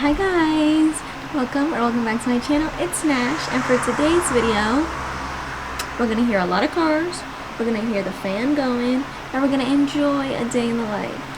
Hi guys, welcome back to my channel. It's Nash, and for today's video we're gonna hear a lot of cars, we're gonna hear the fan going, and we're gonna enjoy a day in the life.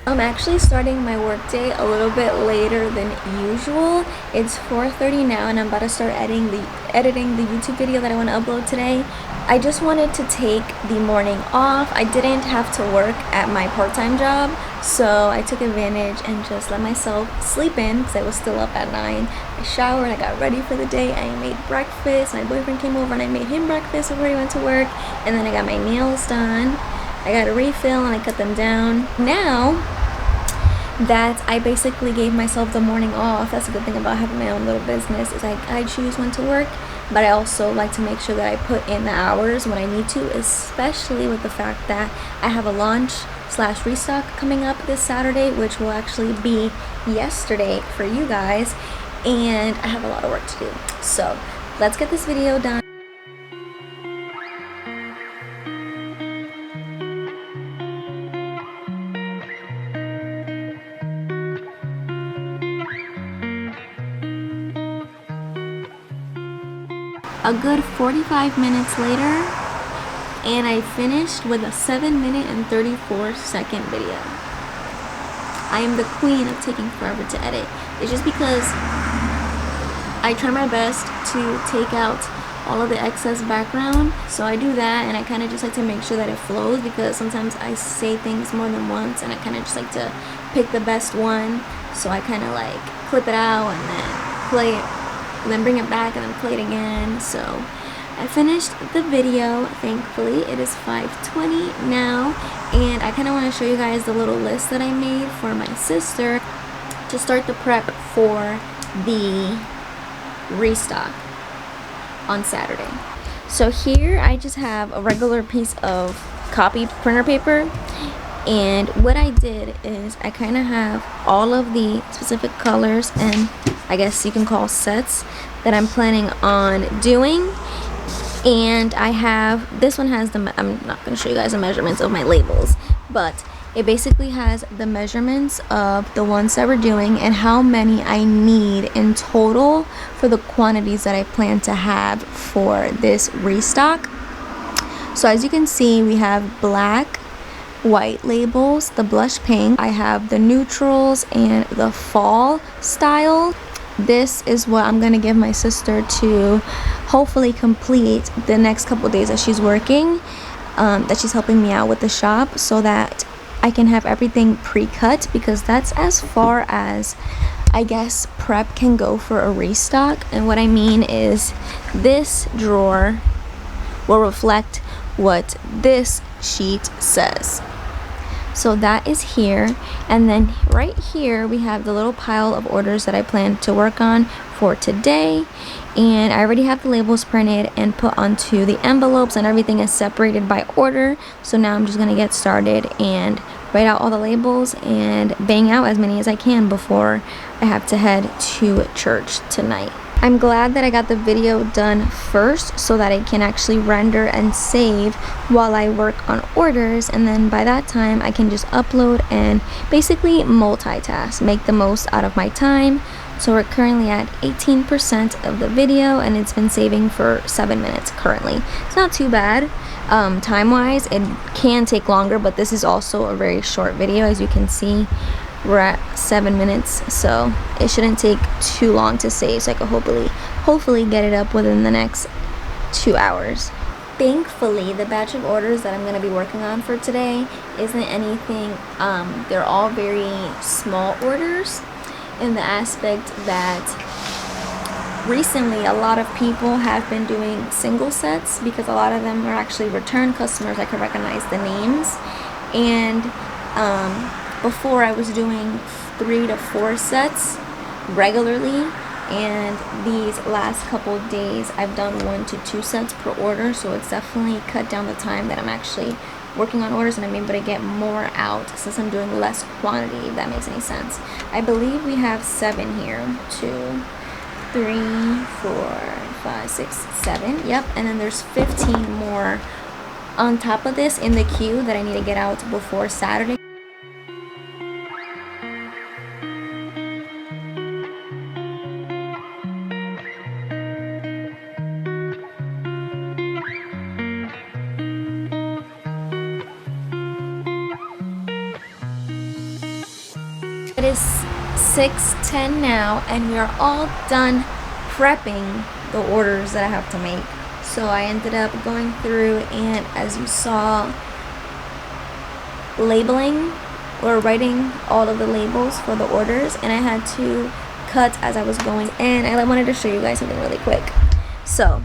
I'm actually starting my workday a little bit later than usual. It's 4:30 now and I'm about to start editing the YouTube video that I want to upload today. I just wanted to take the morning off. I didn't have to work at my part-time job, so I took advantage and just let myself sleep in because I was still up at 9. I showered, I got ready for the day, I made breakfast. My boyfriend came over and I made him breakfast before he went to work, and then I got my nails done. I got a refill and I cut them down. Now that I basically gave myself the morning off, that's a good thing about having my own little business, is I choose when to work, but I also like to make sure that I put in the hours when I need to, especially with the fact that I have a launch/restock coming up this Saturday, which will actually be yesterday for you guys, and I have a lot of work to do. So let's get this video done. A good 45 minutes later, and I finished with a 7-minute and 34-second video. I am the queen of taking forever to edit. It's just because I try my best to take out all of the excess background, so I do that, and I kind of just like to make sure that it flows, because sometimes I say things more than once and I kind of just like to pick the best one, so I kind of like clip it out and then play it, and then bring it back and then play it again. So I finished the video, thankfully. It is 5:20 now, and I kind of want to show you guys the little list that I made for my sister to start the prep for the restock on Saturday. So here I just have a regular piece of copy printer paper, and what I did is I kind of have all of the specific colors and I guess you can call sets that I'm planning on doing. And I have, this one has the, I'm not going to show you guys the measurements of my labels, but it basically has the measurements of the ones that we're doing and how many I need in total for the quantities that I plan to have for this restock. So as you can see, we have black, white labels, the blush pink, I have the neutrals and the fall style. This is what I'm gonna give my sister to hopefully complete the next couple days that she's working, that she's helping me out with the shop, so that I can have everything pre-cut, because that's as far as I guess prep can go for a restock. And what I mean is this drawer will reflect what this sheet says. So that is here, and then right here we have the little pile of orders that I plan to work on for today, and I already have the labels printed and put onto the envelopes, and everything is separated by order. So now I'm just gonna get started and write out all the labels and bang out as many as I can before I have to head to church tonight. I'm glad that I got the video done first so that I can actually render and save while I work on orders, and then by that time I can just upload and basically multitask, make the most out of my time. So we're currently at 18% of the video, and it's been saving for 7 minutes currently. It's not too bad. Time wise, it can take longer, but this is also a very short video. As you can see, we're at 7 minutes, so it shouldn't take too long to save, so I can hopefully get it up within the next 2 hours. Thankfully, the batch of orders that I'm going to be working on for today isn't anything, they're all very small orders, in the aspect that recently a lot of people have been doing single sets, because a lot of them are actually return customers. I can recognize the names, and before I was doing 3 to 4 sets regularly, and these last couple days I've done 1 to 2 sets per order, so it's definitely cut down the time that I'm actually working on orders, and I'm able to get more out since I'm doing less quantity, if that makes any sense. I believe we have 7 here. 2, 3, 4, 5, 6, 7. Yep, and then there's 15 more on top of this in the queue that I need to get out before Saturday. It is 6:10 now, and we are all done prepping the orders that I have to make. So I ended up going through and, as you saw, labeling or writing all of the labels for the orders, and I had to cut as I was going. And I wanted to show you guys something really quick. So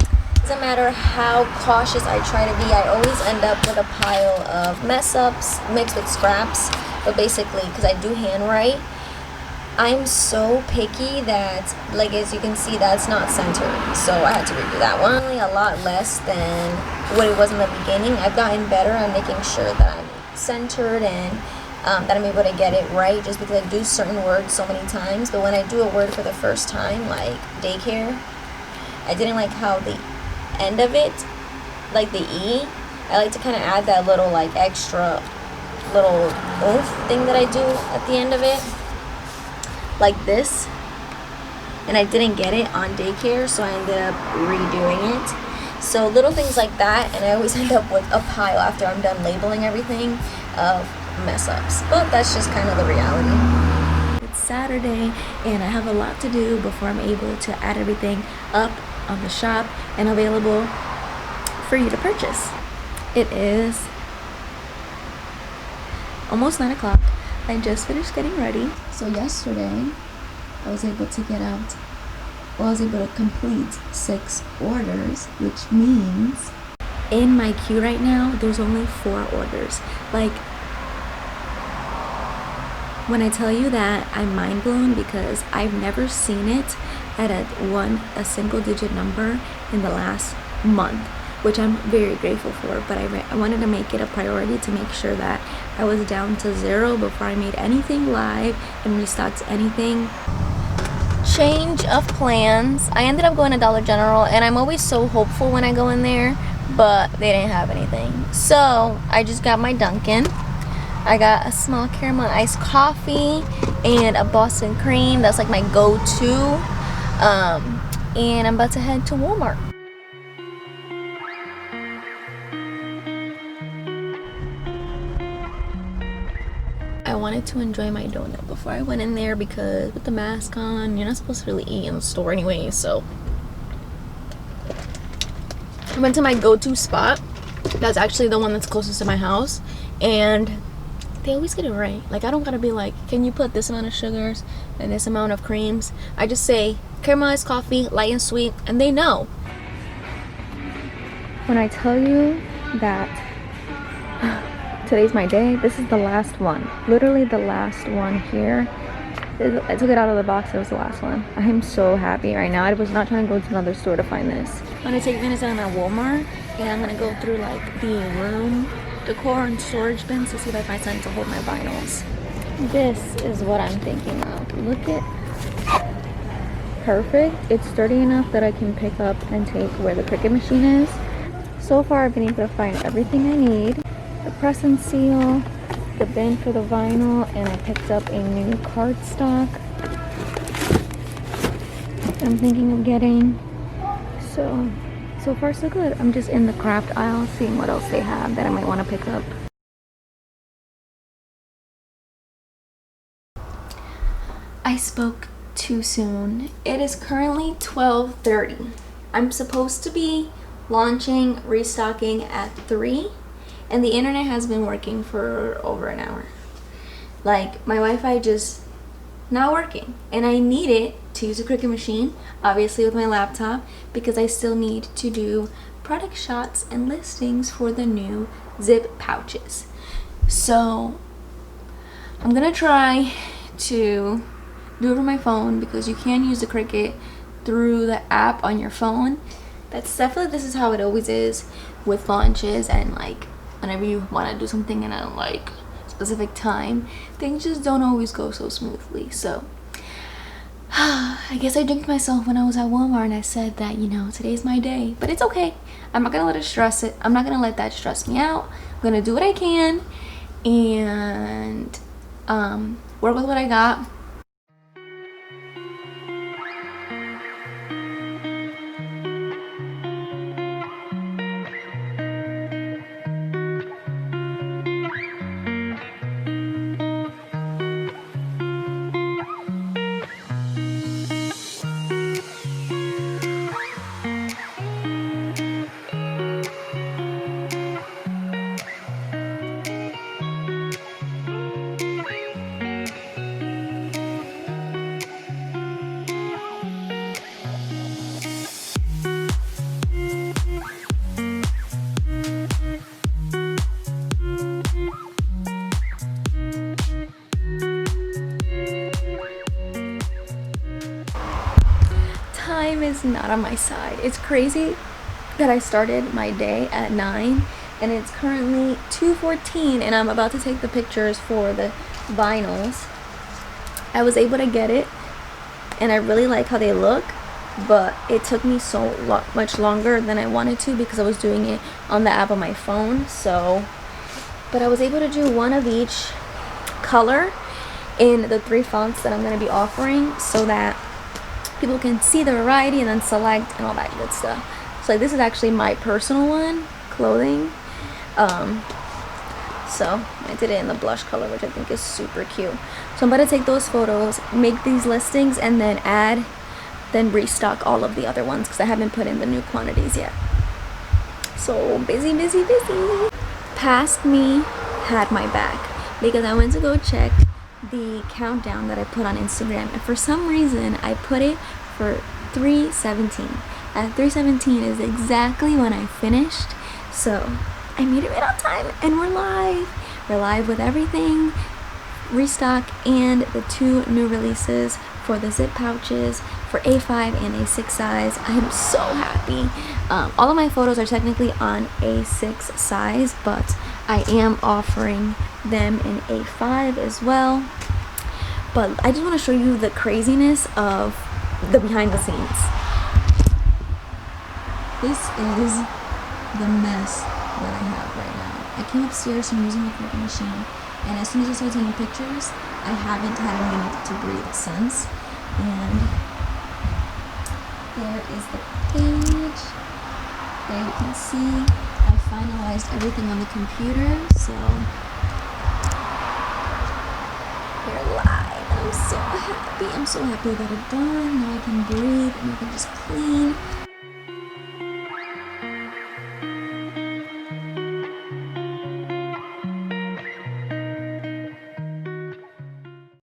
it doesn't matter how cautious I try to be, I always end up with a pile of mess ups mixed with scraps. But basically, because I do handwrite, I'm so picky that, like, as you can see, that's not centered. So I had to redo that one. Only a lot less than what it was in the beginning. I've gotten better at making sure that I'm centered and that I'm able to get it right, just because I do certain words so many times. But when I do a word for the first time, like daycare, I didn't like how the end of it, like the E, I like to kind of add that little, like, extra little oomph thing that I do at the end of it, like this, and I didn't get it on daycare, so I ended up redoing it. So little things like that, and I always end up with a pile after I'm done labeling everything of mess ups, but that's just kind of the reality. It's Saturday and I have a lot to do before I'm able to add everything up on the shop and available for you to purchase. It is almost 9 o'clock. I just finished getting ready. So yesterday I was able to complete 6 orders, which means in my queue right now there's only 4 orders. Like, when I tell you that, I'm mind blown, because I've never seen it at a single digit number in the last month, which I'm very grateful for. But I wanted to make it a priority to make sure that I was down to 0 before I made anything live and restocked anything. Change of plans. I ended up going to Dollar General, and I'm always so hopeful when I go in there, but they didn't have anything. So I just got my Dunkin'. I got a small caramel iced coffee and a Boston cream. That's like my go-to. And I'm about to head to Walmart. I wanted to enjoy my donut before I went in there, because with the mask on, you're not supposed to really eat in the store anyway. So I went to my go-to spot. That's actually the one that's closest to my house, and they always get it right. Like, I don't gotta be like, can you put this amount of sugars and this amount of creams? I just say caramelized coffee, light and sweet, and they know. When I tell you that today's my day, this is the last one. Literally the last one here. I took it out of the box. It was the last one. I am so happy right now. I was not trying to go to another store to find this. I'm gonna take minutes down at Walmart, and I'm gonna go through like the room decor and storage bins to see if I find something to hold my vinyls. This is what I'm thinking of. Look at, perfect. It's sturdy enough that I can pick up and take where the Cricut machine is. So far I've been able to find everything I need. The press and seal, the bin for the vinyl, and I picked up a new cardstock I'm thinking of getting. So far so good. I'm just in the craft aisle seeing what else they have that I might want to pick up. I spoke too soon. It is currently 12:30. I'm supposed to be launching restocking at 3, and the internet has been working for over an hour. Like, my Wi-Fi just not working, and I need it to use a Cricut machine, obviously with my laptop, because I still need to do product shots and listings for the new zip pouches. So I'm gonna try to do it over my phone, because you can use the Cricut through the app on your phone. That's definitely, this is how it always is with launches, and like whenever you want to do something in a like specific time, things just don't always go so smoothly. So I guess I jinxed myself when I was at Walmart and I said that, you know, today's my day. But it's okay. I'm not gonna let it stress it. I'm not gonna let that stress me out. I'm gonna do what I can and work with what I got. Time is not on my side. It's crazy that I started my day at 9 and it's currently 2:14 and I'm about to take the pictures for the vinyls. I was able to get it and I really like how they look, but it took me so much longer than I wanted to because I was doing it on the app on my phone. But I was able to do one of each color in the 3 fonts that I'm going to be offering so that people can see the variety and then select and all that good stuff. So like, this is actually my personal one, clothing. So I did it in the blush color, which I think is super cute. So I'm about to take those photos, make these listings, and then restock all of the other ones because I haven't put in the new quantities yet. So busy. Past me had my back because I went to go check the countdown that I put on Instagram, and for some reason I put it for 3:17. At 3:17 is exactly when I finished, so I made it right on time and we're live with everything, restock, and the 2 new releases for the zip pouches for A5 and A6 size. I am so happy. All of my photos are technically on A6 size, but I am offering them in A5 as well. But I just want to show you the craziness of the behind the scenes. This is the mess that I have right now. I came upstairs from using the photo machine, and as soon as I started taking pictures, I haven't had a minute to breathe since. And there is the page. There you can see I finalized everything on the computer, so we're live. I'm so happy. I'm so happy I got it done. Now I can breathe and I can just clean.